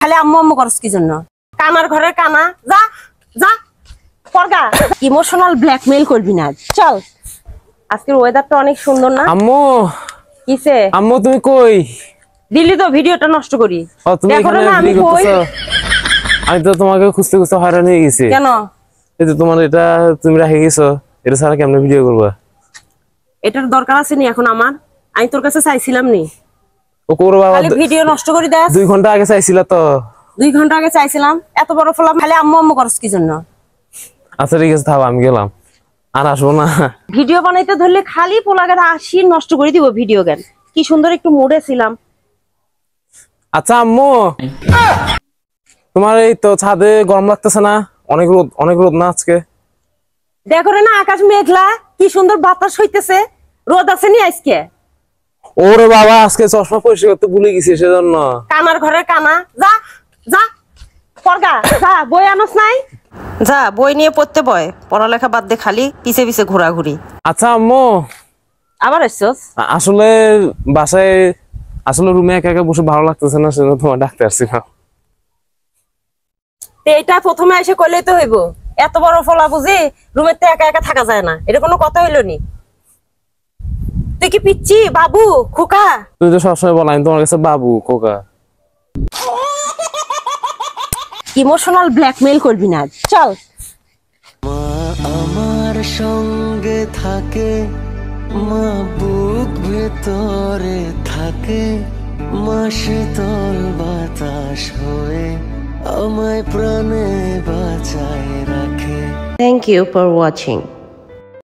খালি আম্মু আম্মু করছ কি জন্য? কানার ঘরের কানা, যা যা পরগা। ইমোশনাল ব্ল্যাকমেইল করবি না, চল। আজকের ওয়েদারটা অনেক সুন্দর না? আম্মু কিসে? আম্মু তুমি কই? দিল্লি তো ভিডিওটা নষ্ট করি। দেখো না আমি কই? আমি তো তোমাকে খুঁজতে খুঁজতে হয়রান হয়ে গেছি। কেন? এই তো তোমার এটা তুমি রেখে গেছো, এটা ছাড়া কেমনে ভিডিও করবা? এটার দরকার আছে নি এখন আমার? আমি তোর কাছে চাইছিলাম নি। ও করবা, খালি ভিডিও নষ্ট করি দেখ। 2 ঘন্টা আগে চাইছিলা তো। 2 ঘন্টা আগে চাইছিলাম, এত বড় ফলাম খালি আম্মু আম্মু করছ কি জন্য? আচ্ছা ঠিক আছে, থাও আমি গেলাম, আর আসবো না। ভিডিও বানাইতে ধরলে খালি পোলাগের আসি নষ্ট করে দিব ভিডিও গান। কি সুন্দর একটু মুডে ছিলাম। আচ্ছা আম্মু, তোমার এই তো ছাদে গরম লাগতেছে না? অনেক রোদ না আজকে? দেখো রে না, আকাশ মেঘলা, কি সুন্দর বাতাস হইতেছে। রোদ আছে নি আজকে? ওরে বাবা, আজকে চশমা পরিষ্কার করতে ভুলে গেছি, সেজন্য। কানার ঘরের কানা, যা যা পরগা, যা বই আনস নাই? যা বই নিয়ে পড়তে বয়, পড়ালেখা বাদ দে, খালি পিছে পিছে ঘোরাঘুরি। আচ্ছা আম্মু, আবার আসছস? আসলে বাসায় রুমে একা একা বসে ভালো লাগতেছে না, সেজন্য তোমার ডাকতে আসছিলাম। এটা প্রথমে এসে কইলেই তো হইব। এত বড় ফলা বুঝি রুমের তো একা একা থাকা যায় না, এটা কোনো কথা হইলো নি? তুই কি পিচ্ছি বাবু খোকা? তুই তো সবসময় বল আমি তোমার কাছে বাবু খোকা। ইমোশনাল ব্ল্যাকমেইল করবি না, চল। মা আমার সঙ্গে থাকে, মা বুক ভেতরে থাকে, মা শীতল বাতাস হয়ে আমায় প্রাণে বাঁচায় রাখে। Thank you for watching.